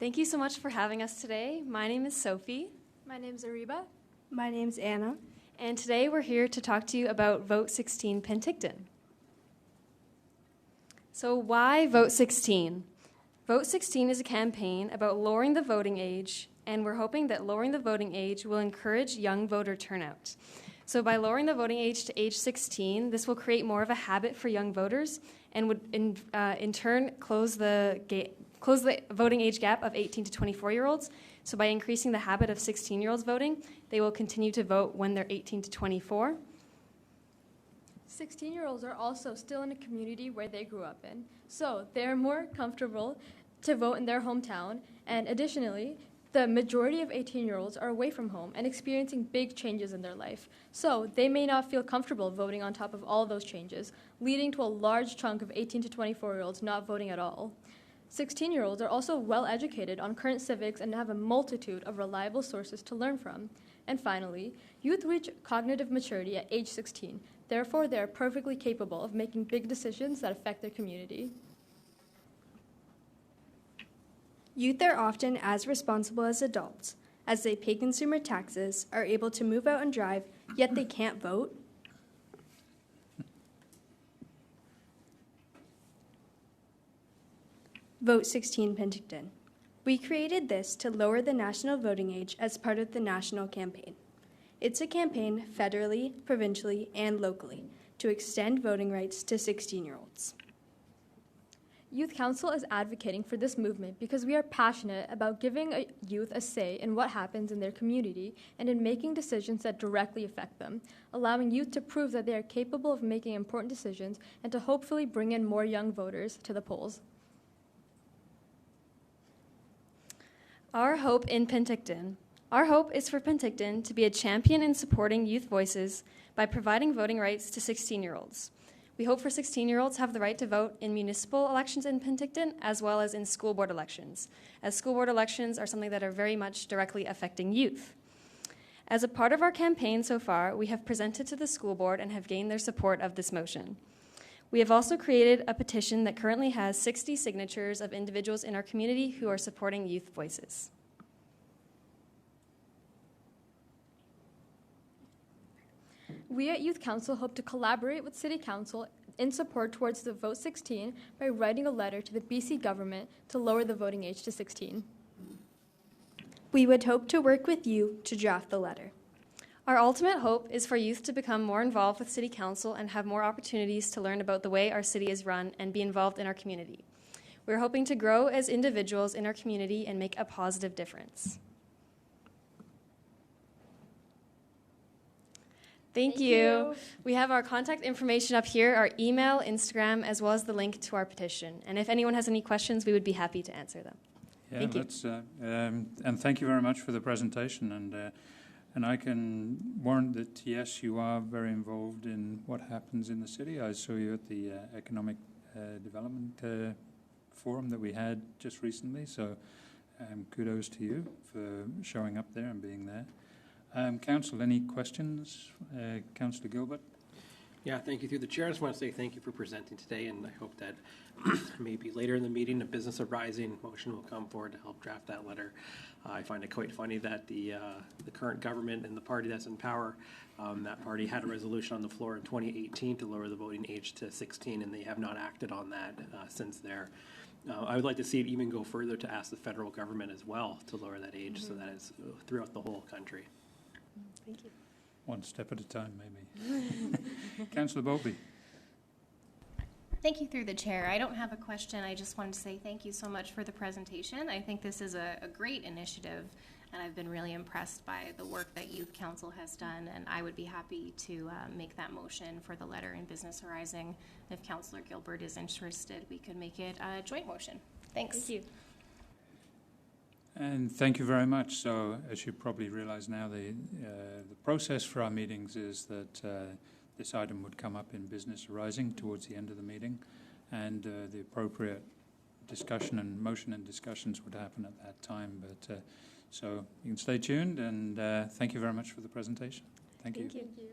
Thank you so much for having us today. My name is Sophie. My name's Aareeba. My name's Anna. And today we're here to talk to you about Vote16 Penticton. So why Vote16? Vote16 is a campaign about lowering the voting age, and we're hoping that lowering the voting age will encourage young voter turnout. So by lowering the voting age to age 16, this will create more of a habit for young voters and would in turn close the voting age gap of 18 to 24-year-olds. So by increasing the habit of 16-year-olds voting, they will continue to vote when they're 18 to 24. 16-year-olds are also still in a community where they grew up in, so they're more comfortable to vote in their hometown, and additionally, the majority of 18-year-olds are away from home and experiencing big changes in their life, so they may not feel comfortable voting on top of all those changes, leading to a large chunk of 18 to 24-year-olds not voting at all. 16-year-olds are also well educated on current civics and have a multitude of reliable sources to learn from. And finally, youth reach cognitive maturity at age 16. Therefore, they are perfectly capable of making big decisions that affect their community. Youth are often as responsible as adults, as they pay consumer taxes, are able to move out and drive, yet they can't vote. Vote16 Penticton. We created this to lower the national voting age as part of the national campaign. It's a campaign federally, provincially, and locally to extend voting rights to 16-year-olds. Youth Council is advocating for this movement because we are passionate about giving youth a say in what happens in their community and in making decisions that directly affect them, allowing youth to prove that they are capable of making important decisions and to hopefully bring in more young voters to the polls. Our hope in Penticton. Our hope is for Penticton to be a champion in supporting youth voices by providing voting rights to 16-year-olds. We hope for 16-year-olds have the right to vote in municipal elections in Penticton as well as in school board elections, as school board elections are something that are very much directly affecting youth. As a part of our campaign so far, we have presented to the school board and have gained their support of this motion. We have also created a petition that currently has 60 signatures of individuals in our community who are supporting youth voices. We at Youth Council hope to collaborate with City Council in support towards the Vote16 by writing a letter to the BC government to lower the voting age to 16. We would hope to work with you to draft the letter. Our ultimate hope is for youth to become more involved with City Council and have more opportunities to learn about the way our city is run and be involved in our community. We're hoping to grow as individuals in our community and make a positive difference. Thank you. We have our contact information up here, our email, Instagram, as well as the link to our petition. And if anyone has any questions, we would be happy to answer them. Yeah, thank you. And thank you very much for the presentation. And I can warrant that, yes, you are very involved in what happens in the city. I saw you at the Economic Development Forum that we had just recently. So kudos to you for showing up there and being there. Council, any questions? Councillor Gilbert? Yeah, thank you through the chair. I just want to say thank you for presenting today, and I hope that maybe later in the meeting a business arising motion will come forward to help draft that letter. I find it quite funny that the current government and the party that's in power, that party had a resolution on the floor in 2018 to lower the voting age to 16, and they have not acted on that since there. I would like to see it even go further to ask the federal government as well to lower that age so that it's throughout the whole country. Thank you. One step at a time, maybe. Councillor Bowlby. Thank you through the chair. I don't have a question. I just wanted to say thank you so much for the presentation. I think this is a great initiative, and I've been really impressed by the work that Youth Council has done, and I would be happy to make that motion for the letter in Business Arising. If Councillor Gilbert is interested, we could make it a joint motion. Thanks. Thank you. And thank you very much. So, as you probably realize now, the process for our meetings is that this item would come up in Business Arising towards the end of the meeting, and the appropriate discussion and motion and discussions would happen at that time. But so you can stay tuned, and thank you very much for the presentation. Thank you. Thank you.